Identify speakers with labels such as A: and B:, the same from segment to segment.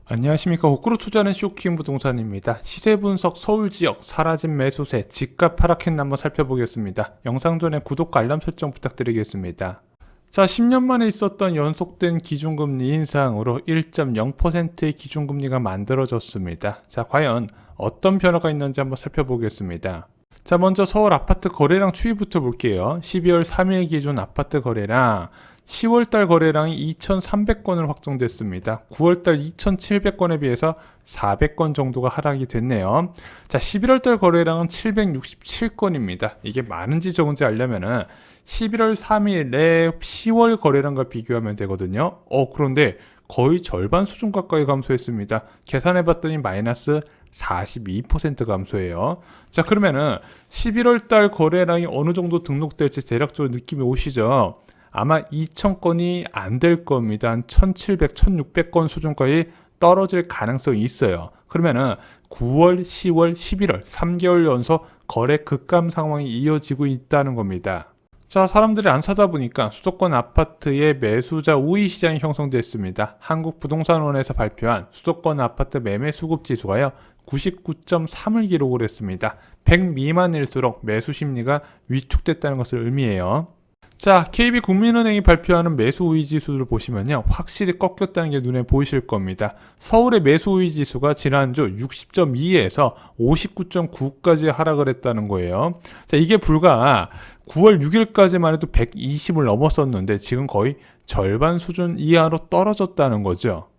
A: 안녕하십니까. 호구로 투자는 쇼킹 부동산입니다. 시세 분석 서울 지역 사라진 매수세 집값 하락했나 한번 살펴보겠습니다. 영상 전에 구독과 알람 설정 부탁드리겠습니다. 자, 10년 만에 있었던 연속된 기준금리 인상으로 1.0%의 기준금리가 만들어졌습니다. 자, 과연 어떤 변화가 있는지 한번 살펴보겠습니다. 자, 먼저 서울 아파트 거래량 추이부터 볼게요. 12월 3일 기준 아파트 거래량 10월달 거래량이 2,300건을 확정됐습니다. 9월달 2,700건에 비해서 400건 정도가 하락이 됐네요. 자, 11월달 거래량은 767건입니다. 이게 많은지 적은지 알려면은 11월 3일에 10월 거래량과 비교하면 되거든요. 그런데 거의 절반 수준 가까이 감소했습니다. 계산해봤더니 마이너스 42% 감소해요. 자, 그러면은 11월 달 거래량이 어느 정도 등록될지 대략적으로 느낌이 오시죠? 아마 2,000건이 안 될 겁니다. 한 1,700, 1,600건 수준까지 떨어질 가능성이 있어요. 그러면은 9월, 10월, 11월 3개월 연속 거래 급감 상황이 이어지고 있다는 겁니다. 자, 사람들이 안 사다 보니까 수도권 아파트의 매수자 우위 시장이 형성됐습니다. 한국부동산원에서 발표한 수도권 아파트 매매 수급 지수가요 99.3을 기록을 했습니다. 100 미만일수록 매수 심리가 위축됐다는 것을 의미해요. 자, KB국민은행이 발표하는 매수 우위 지수를 보시면요 확실히 꺾였다는 게 눈에 보이실 겁니다. 서울의 매수 우위 지수가 지난주 60.2에서 59.9까지 하락을 했다는 거예요. 자, 이게 불과 9월 6일까지만 해도 120을 넘었었는데 지금 거의 절반 수준 이하로 떨어졌다는 거죠.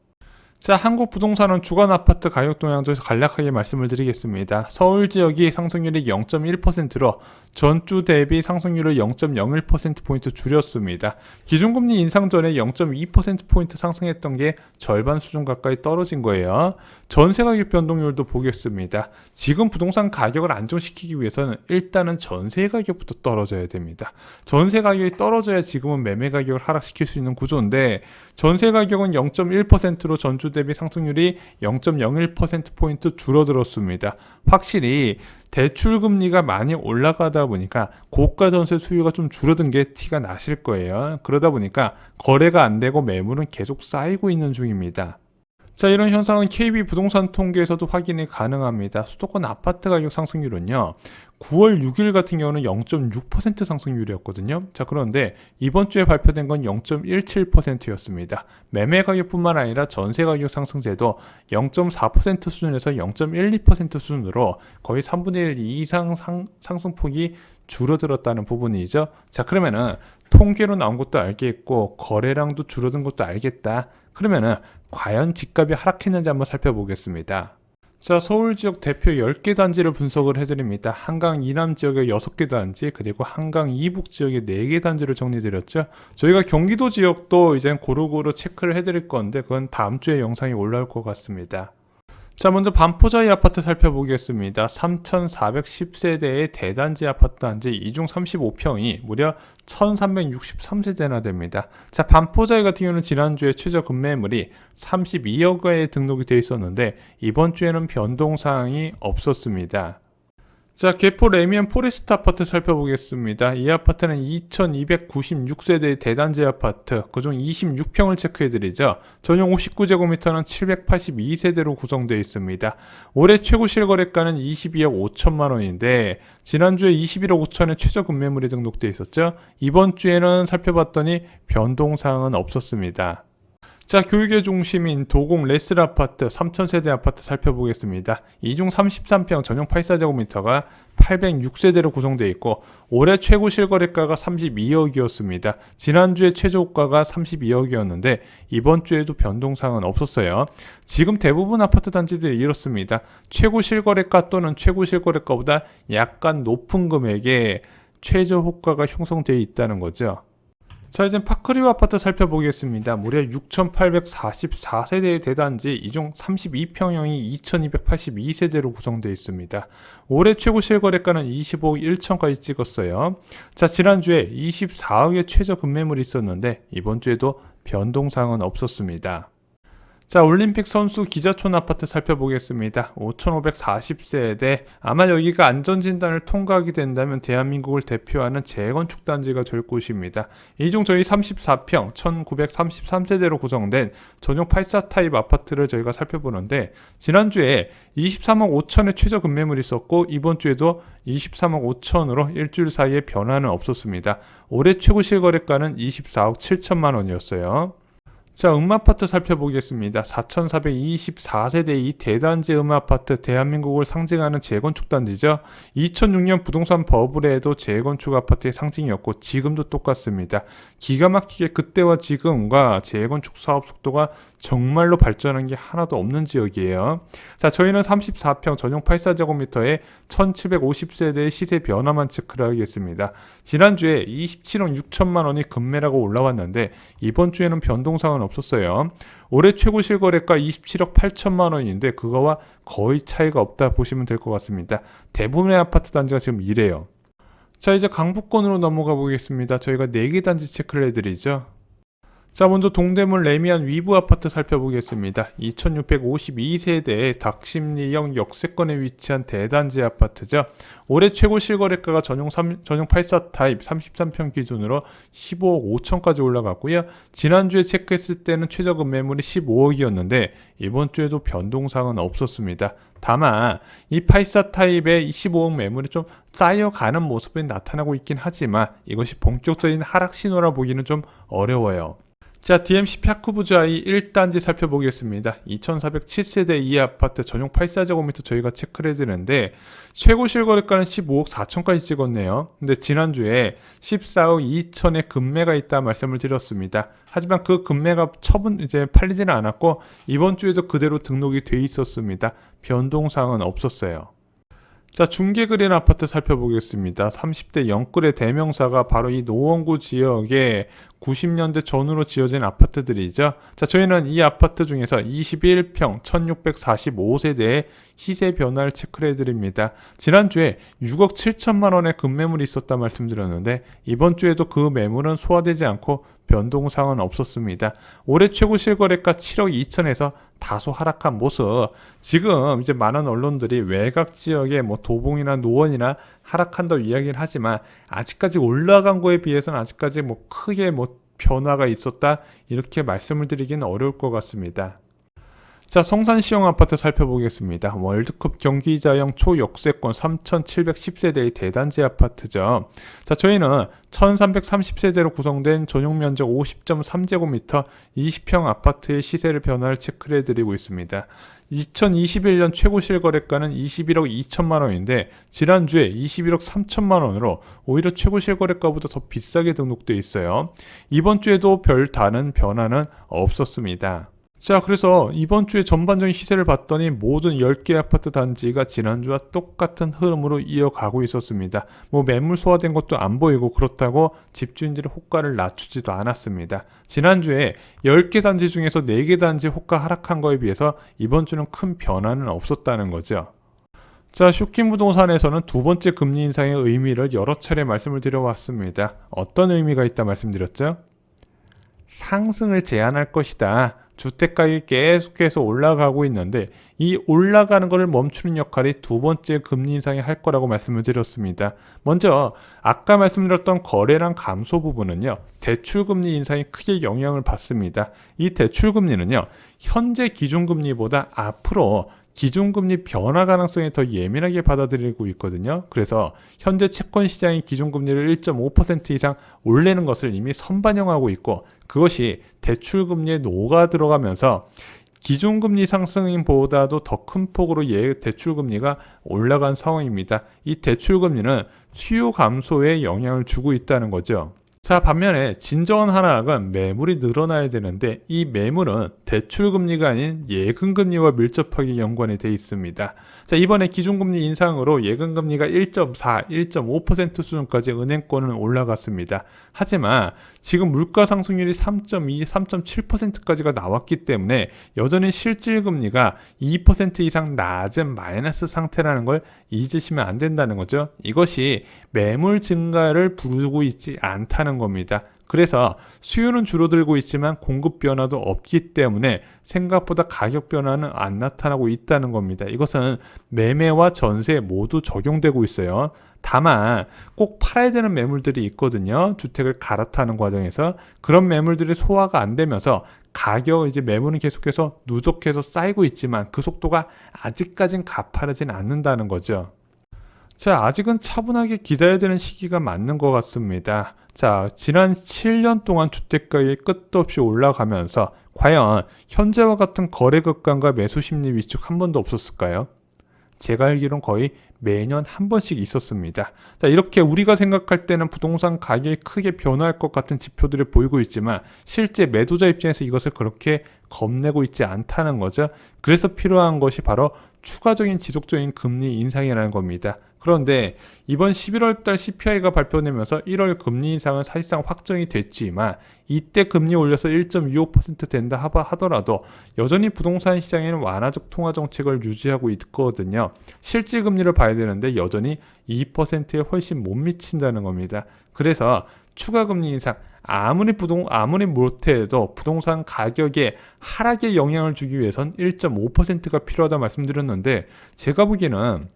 A: 자, 한국부동산은 주간 아파트 가격 동향도 간략하게 말씀을 드리겠습니다. 서울 지역이 상승률이 0.1%로 전주 대비 상승률을 0.01%포인트 줄였습니다. 기준금리 인상 전에 0.2%포인트 상승했던 게 절반 수준 가까이 떨어진 거예요. 전세 가격 변동률도 보겠습니다. 지금 부동산 가격을 안정시키기 위해서는 일단은 전세 가격부터 떨어져야 됩니다. 전세 가격이 떨어져야 지금은 매매 가격을 하락시킬 수 있는 구조인데 전세 가격은 0.1%로 전주 대비 상승률이 0.01%포인트 줄어들었습니다. 확실히 대출 금리가 많이 올라가다 보니까 고가 전세 수요가 좀 줄어든 게 티가 나실 거예요. 그러다 보니까 거래가 안 되고 매물은 계속 쌓이고 있는 중입니다. 자, 이런 현상은 KB 부동산 통계에서도 확인이 가능합니다. 수도권 아파트 가격 상승률은요 9월 6일 같은 경우는 0.6% 상승률이었거든요. 자, 그런데 이번 주에 발표된 건 0.17%였습니다. 매매 가격뿐만 아니라 전세 가격 상승세도 0.4% 수준에서 0.12% 수준으로 거의 3분의 1 이상 상승폭이 줄어들었다는 부분이죠. 자, 그러면은 통계로 나온 것도 알겠고 거래량도 줄어든 것도 알겠다. 그러면은 과연 집값이 하락했는지 한번 살펴보겠습니다. 자, 서울 지역 대표 10개 단지를 분석을 해드립니다. 한강 이남 지역의 6개 단지, 그리고 한강 이북 지역의 4개 단지를 정리드렸죠. 저희가 경기도 지역도 이제 고루고루 체크를 해드릴 건데 그건 다음 주에 영상이 올라올 것 같습니다. 자, 먼저 반포자이 아파트 살펴보겠습니다. 3,410세대의 대단지 아파트 단지 이중 35평이 무려 1,363세대나 됩니다. 자, 반포자이 같은 경우는 지난주에 최저 급매물이 32억 원에 등록이 되어 있었는데 이번 주에는 변동사항이 없었습니다. 자, 개포 레미안 포레스트 아파트 살펴보겠습니다. 이 아파트는 2296세대의 대단지 아파트, 그중 26평을 체크해드리죠. 전용 59제곱미터는 782세대로 구성되어 있습니다. 올해 최고 실거래가는 22억 5천만 원인데 지난주에 21억 5천의 최저 급매물이 등록되어 있었죠. 이번 주에는 살펴봤더니 변동사항은 없었습니다. 자, 교육의 중심인 도곡 레슬 아파트 3,000세대 아파트 살펴보겠습니다. 이중 33평 전용 84제곱미터가 806세대로 구성되어 있고 올해 최고 실거래가가 32억이었습니다. 지난주에 최저가가 32억이었는데 이번 주에도 변동사항은 없었어요. 지금 대부분 아파트 단지들이 이렇습니다. 최고 실거래가 또는 최고 실거래가보다 약간 높은 금액의 최저 호가가 형성되어 있다는 거죠. 자, 이제 파크리오 아파트 살펴보겠습니다. 무려 6,844세대의 대단지 이중 32평형이 2,282세대로 구성되어 있습니다. 올해 최고 실거래가는 25억 1천까지 찍었어요. 자, 지난주에 24억의 최저 급매물이 있었는데 이번 주에도 변동사항은 없었습니다. 자, 올림픽 선수 기자촌 아파트 살펴보겠습니다. 5,540세대. 아마 여기가 안전진단을 통과하게 된다면 대한민국을 대표하는 재건축 단지가 될 곳입니다. 이 중 저희 34평 1,933세대로 구성된 전용 84 타입 아파트를 저희가 살펴보는데, 지난주에 23억 5천의 최저 급매물이 있었고 이번 주에도 23억 5천으로 일주일 사이에 변화는 없었습니다. 올해 최고 실거래가는 24억 7천만 원이었어요. 자, 음아파트 살펴보겠습니다. 4,424세대 이 대단지 음아파트, 대한민국을 상징하는 재건축 단지죠. 2006년 부동산 버블에도 재건축 아파트의 상징이었고 지금도 똑같습니다. 기가 막히게 그때와 지금과 재건축 사업 속도가 정말로 발전한 게 하나도 없는 지역이에요. 자, 저희는 34평 전용 84제곱미터에 1750세대의 시세 변화만 체크를 하겠습니다. 지난주에 27억 6천만 원이 급매라고 올라왔는데 이번 주에는 변동사항은 없었어요. 올해 최고 실거래가 27억 8천만 원인데 그거와 거의 차이가 없다 보시면 될 것 같습니다. 대부분의 아파트 단지가 지금 이래요. 자, 이제 강북권으로 넘어가 보겠습니다. 저희가 4개 단지 체크를 해드리죠. 자, 먼저 동대문 레미안 위브 아파트 살펴보겠습니다. 2652세대의 닥심리역 역세권에 위치한 대단지 아파트죠. 올해 최고 실거래가가 전용 84 타입 33평 기준으로 15억 5천까지 올라갔고요. 지난주에 체크했을 때는 최저금 매물이 15억이었는데 이번 주에도 변동사항은 없었습니다. 다만 이 84 타입의 15억 매물이 좀 쌓여가는 모습이 나타나고 있긴 하지만 이것이 본격적인 하락 신호라 보기는 좀 어려워요. 자, DMC 샤쿠부자이 1단지 살펴보겠습니다. 2407세대 이 아파트 전용 84제곱미터 저희가 체크를 해드리는데 최고 실거래가는 15억 4천까지 찍었네요. 근데 지난주에 14억 2천의 급매가 있다 말씀을 드렸습니다. 하지만 그 급매가 이제 팔리지는 않았고 이번 주에도 그대로 등록이 돼 있었습니다. 변동사항은 없었어요. 자, 중계그린 아파트 살펴보겠습니다. 30대 영끌의 대명사가 바로 이 노원구 지역에 90년대 전후로 지어진 아파트들이죠. 자, 저희는 이 아파트 중에서 21평 1645세대의 시세 변화를 체크를 해드립니다. 지난주에 6억 7천만 원의 급매물이 있었다 말씀드렸는데 이번 주에도 그 매물은 소화되지 않고 변동사항은 없었습니다. 올해 최고 실거래가 7억 2천에서 다소 하락한 모습. 지금 이제 많은 언론들이 외곽 지역에 뭐 도봉이나 노원이나 하락한다고 이야기를 하지만 아직까지 올라간 거에 비해서는 아직까지 뭐 크게 뭐 변화가 있었다 이렇게 말씀을 드리기는 어려울 것 같습니다. 자, 성산시형 아파트 살펴보겠습니다. 월드컵 경기자형 초역세권 3710세대의 대단지 아파트죠. 자, 저희는 1330세대로 구성된 전용면적 50.3제곱미터 20평 아파트의 시세를 변화를 체크를 해드리고 있습니다. 2021년 최고 실거래가는 21억 2천만 원인데 지난주에 21억 3천만 원으로 오히려 최고 실거래가보다 더 비싸게 등록되어 있어요. 이번 주에도 별 다른 변화는 없었습니다. 자, 그래서 이번 주에 전반적인 시세를 봤더니 모든 10개 아파트 단지가 지난주와 똑같은 흐름으로 이어가고 있었습니다. 뭐 매물 소화된 것도 안 보이고 그렇다고 집주인들의 호가를 낮추지도 않았습니다. 지난주에 10개 단지 중에서 4개 단지 호가 하락한 거에 비해서 이번 주는 큰 변화는 없었다는 거죠. 자, 쇼킹부동산에서는 두 번째 금리 인상의 의미를 여러 차례 말씀을 드려왔습니다. 어떤 의미가 있다 말씀드렸죠? 상승을 제한할 것이다. 주택가격이 계속해서 올라가고 있는데 이 올라가는 것을 멈추는 역할이 두 번째 금리 인상이 할 거라고 말씀을 드렸습니다. 먼저 아까 말씀드렸던 거래량 감소 부분은요, 대출금리 인상이 크게 영향을 받습니다. 이 대출금리는요, 현재 기준금리보다 앞으로 기준금리 변화 가능성에 더 예민하게 받아들이고 있거든요. 그래서 현재 채권시장이 기준금리를 1.5% 이상 올리는 것을 이미 선반영하고 있고 그것이 대출금리에 녹아 들어가면서 기준금리 상승보다도 더 큰 폭으로 대출금리가 올라간 상황입니다. 이 대출금리는 수요 감소에 영향을 주고 있다는 거죠. 자, 반면에 진정한 하락은 매물이 늘어나야 되는데 이 매물은 대출금리가 아닌 예금금리와 밀접하게 연관이 되어 있습니다. 자, 이번에 기준금리 인상으로 예금금리가 1.4, 1.5% 수준까지 은행권은 올라갔습니다. 하지만 지금 물가 상승률이 3.2, 3.7%까지가 나왔기 때문에 여전히 실질금리가 2% 이상 낮은 마이너스 상태라는 걸 잊으시면 안 된다는 거죠. 이것이 매물 증가를 부르고 있지 않다는 겁니다. 그래서 수요는 줄어들고 있지만 공급 변화도 없기 때문에 생각보다 가격 변화는 안 나타나고 있다는 겁니다. 이것은 매매와 전세 모두 적용되고 있어요. 다만 꼭 팔아야 되는 매물들이 있거든요. 주택을 갈아타는 과정에서 그런 매물들이 소화가 안 되면서 이제 매물은 계속해서 누적해서 쌓이고 있지만 그 속도가 아직까진 가파르진 않는다는 거죠. 자, 아직은 차분하게 기다려야 되는 시기가 맞는 것 같습니다. 자, 지난 7년 동안 주택가격이 끝도 없이 올라가면서 과연 현재와 같은 거래 극감과 매수 심리 위축 한 번도 없었을까요? 제가 알기론 거의 매년 한 번씩 있었습니다. 자, 이렇게 우리가 생각할 때는 부동산 가격이 크게 변화할 것 같은 지표들을 보이고 있지만 실제 매도자 입장에서 이것을 그렇게 겁내고 있지 않다는 거죠. 그래서 필요한 것이 바로 추가적인 지속적인 금리 인상이라는 겁니다. 그런데 이번 11월 달 CPI가 발표되면서 1월 금리 인상은 사실상 확정이 됐지만 이때 금리 올려서 1.25% 된다 하더라도 여전히 부동산 시장에는 완화적 통화 정책을 유지하고 있거든요. 실질 금리를 봐야 되는데 여전히 2%에 훨씬 못 미친다는 겁니다. 그래서 추가 금리 인상 아무리 못해도 부동산 가격에 하락에 영향을 주기 위해선 1.5%가 필요하다 말씀드렸는데 제가 보기에는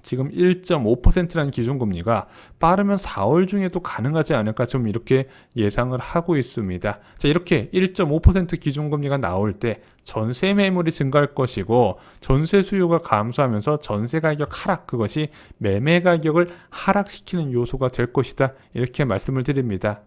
A: 지금 1.5%라는 기준금리가 빠르면 4월 중에도 가능하지 않을까 좀 이렇게 예상을 하고 있습니다. 자, 이렇게 1.5% 기준금리가 나올 때 전세 매물이 증가할 것이고 전세 수요가 감소하면서 전세 가격 하락 그것이 매매 가격을 하락시키는 요소가 될 것이다. 이렇게 말씀을 드립니다.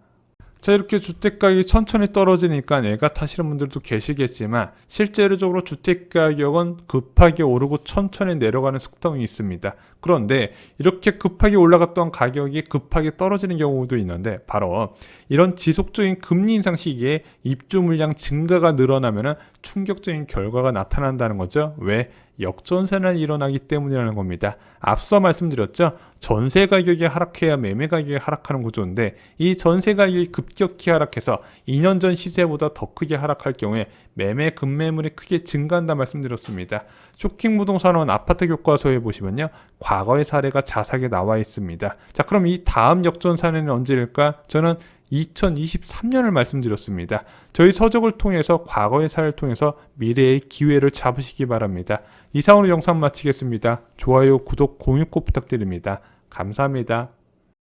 A: 자, 이렇게 주택가격이 천천히 떨어지니까 애가 타시는 분들도 계시겠지만 실제로적으로 주택가격은 급하게 오르고 천천히 내려가는 습성이 있습니다. 그런데 이렇게 급하게 올라갔던 가격이 급하게 떨어지는 경우도 있는데 바로 이런 지속적인 금리 인상 시기에 입주 물량 증가가 늘어나면 충격적인 결과가 나타난다는 거죠. 왜? 역전세는 일어나기 때문이라는 겁니다. 앞서 말씀드렸죠. 전세 가격이 하락해야 매매 가격이 하락하는 구조인데 이 전세 가격이 급격히 하락해서 2년 전 시세보다 더 크게 하락할 경우에 매매 급매물이 크게 증가한다 말씀드렸습니다. 쇼킹 부동산원 아파트 교과서에 보시면요. 과거의 사례가 자세하게 나와 있습니다. 자, 그럼 이 다음 역전 사례는 언제일까? 저는 2023년을 말씀드렸습니다. 저희 서적을 통해서 과거의 사례를 통해서 미래의 기회를 잡으시기 바랍니다. 이상으로 영상 마치겠습니다. 좋아요, 구독, 공유 꼭 부탁드립니다. 감사합니다.